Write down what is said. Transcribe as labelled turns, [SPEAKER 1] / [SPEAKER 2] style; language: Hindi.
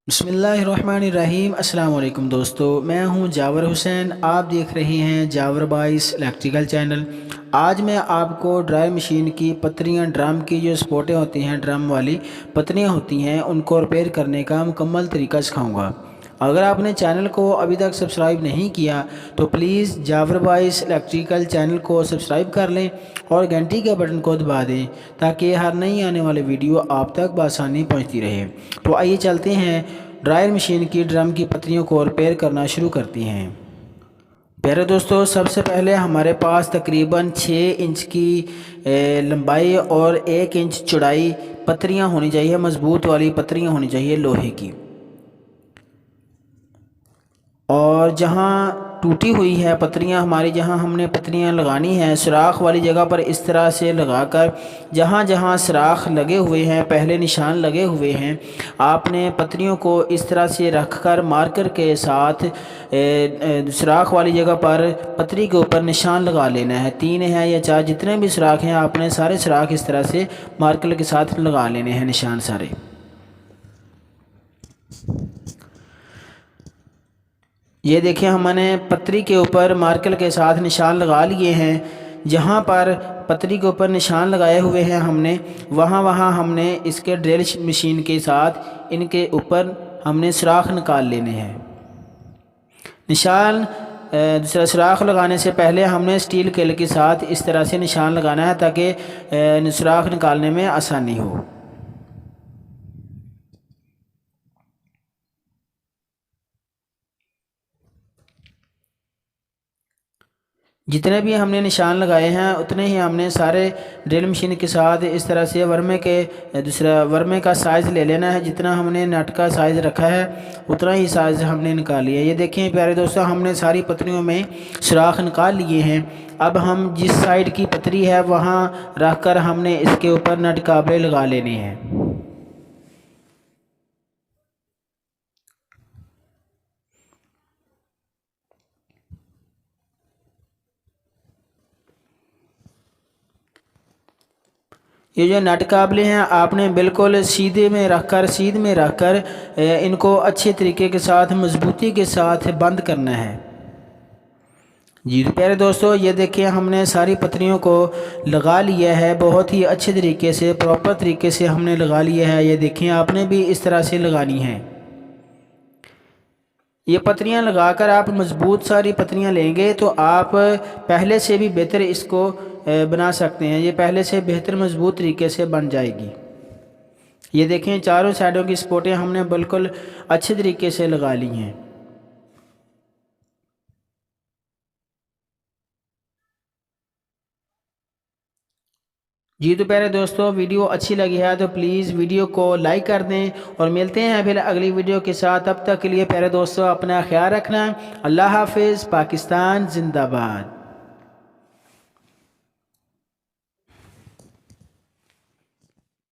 [SPEAKER 1] बिस्मिल्लाहिर्रहमानिर्रहीम। अस्सलाम वालेकुम दोस्तों, मैं हूं जावर हुसैन। आप देख रहे हैं जावर बाइस इलेक्ट्रिकल चैनल। आज मैं आपको ड्राई मशीन की पत्रियां, ड्रम की जो स्पोर्टें होती हैं, ड्रम वाली पत्रियां होती हैं, उनको रिपेयर करने का मुकम्मल तरीका सिखाऊंगा। अगर आपने चैनल को अभी तक सब्सक्राइब नहीं किया तो प्लीज़ जावर बाइस इलेक्ट्रिकल चैनल को सब्सक्राइब कर लें और घंटी के बटन को दबा दें ताकि हर नई आने वाली वीडियो आप तक बआसानी पहुंचती रहे। तो आइए चलते हैं, ड्रायर मशीन की ड्रम की पत्रियों को रिपेयर करना शुरू करती हैं। प्यारे दोस्तों, सबसे पहले हमारे पास तकरीबन 6 इंच की लंबाई और 1 इंच चौड़ाई पत्रियां होनी चाहिए। मज़बूत वाली पत्रियां होनी चाहिए लोहे की। और जहाँ टूटी हुई है पत्रियाँ हमारी, जहाँ हमने पत्रियाँ लगानी हैं, सुराख वाली जगह पर इस तरह से लगाकर जहाँ जहाँ सुराख लगे हुए हैं, पहले निशान लगे हुए हैं, आपने पत्रियों को इस तरह से रखकर मार्कर के साथ सुराख वाली जगह पर पतरी के ऊपर निशान लगा लेना है। 3 है या 4 जितने भी सुराख हैं, आपने सारे सुराख इस तरह से मार्कर के साथ लगा लेने हैं निशान सारे। ये देखिए, हमने पतरी के ऊपर मार्कर के साथ निशान लगा लिए हैं। जहाँ पर पतरी के ऊपर निशान लगाए हुए हैं हमने, वहाँ वहाँ हमने इसके ड्रिल मशीन के साथ इनके ऊपर हमने सुराख निकाल लेने हैं। निशान दूसरा सुराख लगाने से पहले हमने स्टील केल के साथ इस तरह से निशान लगाना है ताकि सुराख निकालने में आसानी हो। जितने भी हमने निशान लगाए हैं उतने ही हमने सारे ड्रिल मशीन के साथ इस तरह से वर्मे का साइज़ ले लेना है। जितना हमने नट का साइज़ रखा है उतना ही साइज़ हमने निकाल लिया। ये देखें प्यारे दोस्तों, हमने सारी पत्रियों में सुराख निकाल लिए हैं। अब हम जिस साइड की पतरी है वहाँ रख कर हमने इसके ऊपर नट काबले लगा लेने हैं। ये जो नट काबले हैं आपने बिल्कुल सीधे में रखकर इनको अच्छे तरीके के साथ मजबूती के साथ बंद करना है। जी तो प्यारे दोस्तों, ये देखिए हमने सारी पत्रियों को लगा लिया है। बहुत ही अच्छे तरीके से, प्रॉपर तरीके से हमने लगा लिया है। ये देखिए, आपने भी इस तरह से लगानी है। ये पत्रियां लगाकर आप मजबूत सारी पत्रियां लेंगे तो आप पहले से भी बेहतर इसको बना सकते हैं। ये पहले से बेहतर मजबूत तरीके से बन जाएगी। ये देखें, चारों साइडों की सपोर्टें हमने बिल्कुल अच्छे तरीके से लगा ली हैं। जी तो प्यारे दोस्तों, वीडियो अच्छी लगी है तो प्लीज़ वीडियो को लाइक कर दें और मिलते हैं फिर अगली वीडियो के साथ। तब तक के लिए प्यारे दोस्तों अपना ख्याल रखना। अल्लाह हाफिज़। पाकिस्तान जिंदाबाद।